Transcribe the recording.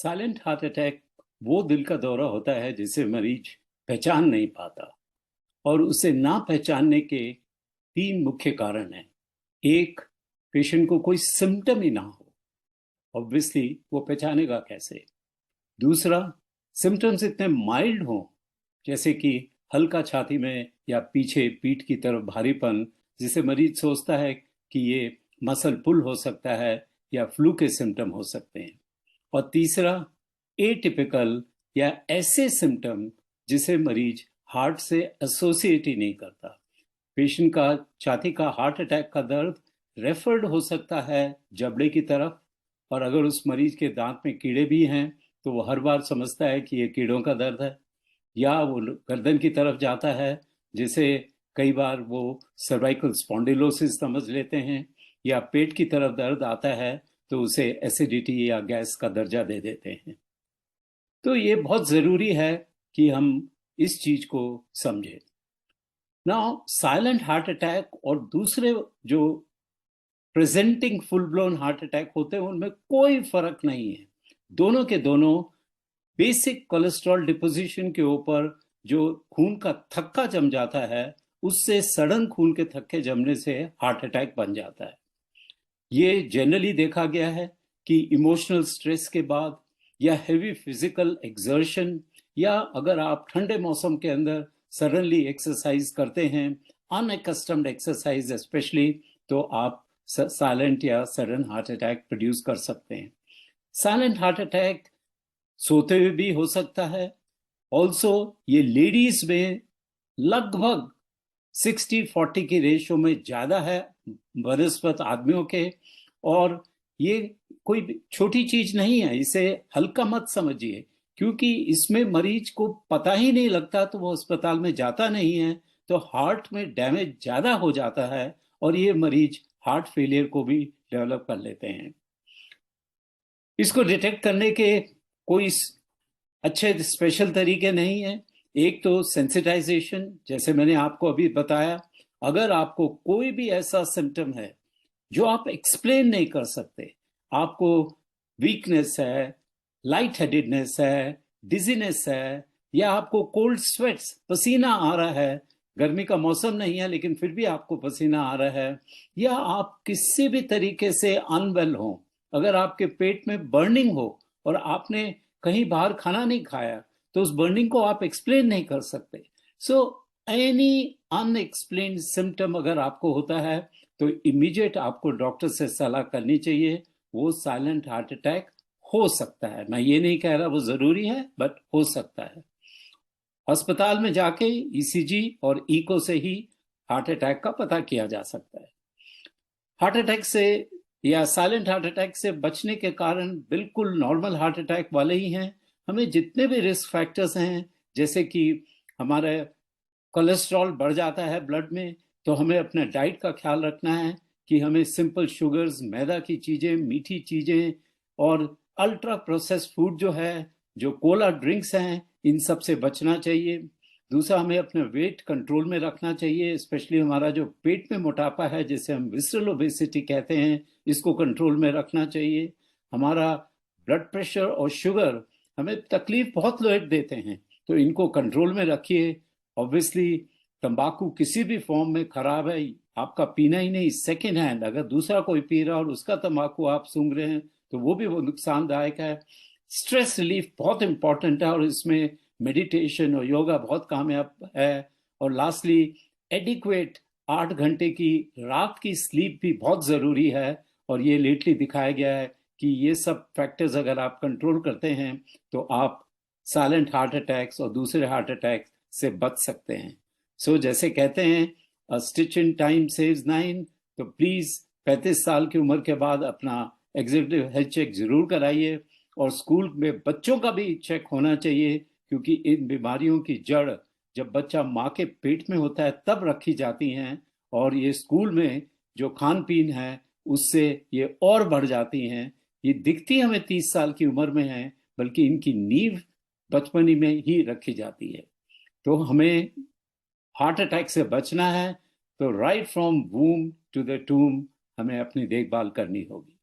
Silent heart attack वो दिल का दौरा होता है जिसे मरीज पहचान नहीं पाता। और उसे ना पहचानने के तीन मुख्य कारण हैं। एक, पेशेंट को कोई सिम्टम ही ना हो, ऑब्वियसली वो पहचानेगा कैसे। दूसरा, सिम्टम्स इतने माइल्ड हों, जैसे कि हल्का छाती में या पीछे पीठ की तरफ भारीपन, जिसे मरीज सोचता है कि ये मसल पुल हो सकता है या फ्लू के सिम्टम हो सकते हैं। और तीसरा, एटिपिकल या ऐसे सिम्टम जिसे मरीज हार्ट से एसोसिएट ही नहीं करता। पेशेंट का छाती का हार्ट अटैक का दर्द रेफर्ड हो सकता है जबड़े की तरफ, और अगर उस मरीज के दांत में कीड़े भी हैं तो वो हर बार समझता है कि ये कीड़ों का दर्द है। या वो गर्दन की तरफ जाता है, जिसे कई बार वो सर्वाइकल स्पॉन्डिलोसिस समझ लेते हैं। या पेट की तरफ दर्द आता है तो उसे एसिडिटी या गैस का दर्जा दे देते हैं। तो ये बहुत ज़रूरी है कि हम इस चीज़ को समझें। नाउ साइलेंट हार्ट अटैक और दूसरे जो presenting full blown heart attack होते हैं उनमें कोई फर्क नहीं है। दोनों के दोनों बेसिक कोलेस्ट्रॉल डिपोजिशन के ऊपर जो खून का थक्का जम जाता है, उससे सडन खून के थक्के जमने से हार्ट अटैक बन जाता है। ये जनरली देखा गया है कि इमोशनल स्ट्रेस के बाद या हेवी फिजिकल एक्सर्शन, या अगर आप ठंडे मौसम के अंदर सडनली एक्सरसाइज करते हैं, अनएकस्टम्ड एक्सरसाइज स्पेशली, तो आप साइलेंट या सडन हार्ट अटैक प्रोड्यूस कर सकते हैं। साइलेंट हार्ट अटैक सोते हुए भी हो सकता है। ऑल्सो ये लेडीज में लगभग 60-40 की रेशियो में ज़्यादा है बनस्पत आदमियों के। और ये कोई छोटी चीज नहीं है, इसे हल्का मत समझिए, क्योंकि इसमें मरीज को पता ही नहीं लगता तो वो अस्पताल में जाता नहीं है, तो हार्ट में डैमेज ज़्यादा हो जाता है और ये मरीज हार्ट फेलियर को भी डेवलप कर लेते हैं। इसको डिटेक्ट करने के कोई अच्छे स्पेशल तरीके नहीं है। एक तो सेंसिटाइजेशन, जैसे मैंने आपको अभी बताया। अगर आपको कोई भी ऐसा सिम्टम है जो आप एक्सप्लेन नहीं कर सकते, आपको वीकनेस है, लाइट हेडेडनेस है, डिजीनेस है, या आपको कोल्ड स्वेट्स, पसीना आ रहा है, गर्मी का मौसम नहीं है लेकिन फिर भी आपको पसीना आ रहा है, या आप किसी भी तरीके से अनवेल हो, अगर आपके पेट में बर्निंग हो और आपने कहीं बाहर खाना नहीं खाया, तो उस बर्निंग को आप एक्सप्लेन नहीं कर सकते। सो एनी अनएक्सप्लेन्ड सिम्टम अगर आपको होता है तो इमीडिएट आपको डॉक्टर से सलाह करनी चाहिए। वो साइलेंट हार्ट अटैक हो सकता है, मैं ये नहीं कह रहा वो जरूरी है, बट हो सकता है। अस्पताल में जाके ईसीजी और इको से ही हार्ट अटैक का पता किया जा सकता है। हार्ट अटैक से या साइलेंट हार्ट अटैक से बचने के कारण बिल्कुल नॉर्मल हार्ट अटैक वाले ही हैं। हमें जितने भी रिस्क फैक्टर्स हैं, जैसे कि हमारे कोलेस्ट्रॉल बढ़ जाता है ब्लड में, तो हमें अपने डाइट का ख्याल रखना है कि हमें सिंपल शुगर्स, मैदा की चीज़ें, मीठी चीज़ें और अल्ट्रा प्रोसेस्ड फूड जो है, जो कोला ड्रिंक्स हैं, इन सब से बचना चाहिए। दूसरा, हमें अपना वेट कंट्रोल में रखना चाहिए, स्पेशली हमारा जो पेट में मोटापा है जिसे हम विसरल ओबेसिटी कहते हैं, इसको कंट्रोल में रखना चाहिए। हमारा ब्लड प्रेशर और शुगर हमें तकलीफ बहुत लोग देते हैं, तो इनको कंट्रोल में रखिए। ऑब्वियसली तंबाकू किसी भी फॉर्म में खराब है, आपका पीना ही नहीं, सेकेंड हैंड अगर दूसरा कोई पी रहा है और उसका तंबाकू आप सूंघ रहे हैं तो वो नुकसानदायक है। स्ट्रेस रिलीफ बहुत इंपॉर्टेंट है और इसमें मेडिटेशन और योगा बहुत कामयाब है। और लास्टली, एडिक्वेट 8 घंटे की रात की स्लीप भी बहुत ज़रूरी है। और ये लेटली दिखाया गया है कि ये सब फैक्टर्स अगर आप कंट्रोल करते हैं तो आप साइलेंट हार्ट अटैक्स और दूसरे हार्ट अटैक से बच सकते हैं। सो जैसे कहते हैं stitch in time saves nine, तो प्लीज़ 35 साल की उम्र के बाद अपना एग्जीक्यूटिव हेल्थ चेक जरूर कराइए। और स्कूल में बच्चों का भी चेक होना चाहिए, क्योंकि इन बीमारियों की जड़ जब बच्चा माँ के पेट में होता है तब रखी जाती हैं, और ये स्कूल में जो खान पीन है उससे ये और बढ़ जाती हैं। ये दिखती हमें 30 साल की उम्र में है, बल्कि इनकी नींव बचपन ही में ही रखी जाती है। तो हमें हार्ट अटैक से बचना है तो right from womb to the tomb हमें अपनी देखभाल करनी होगी।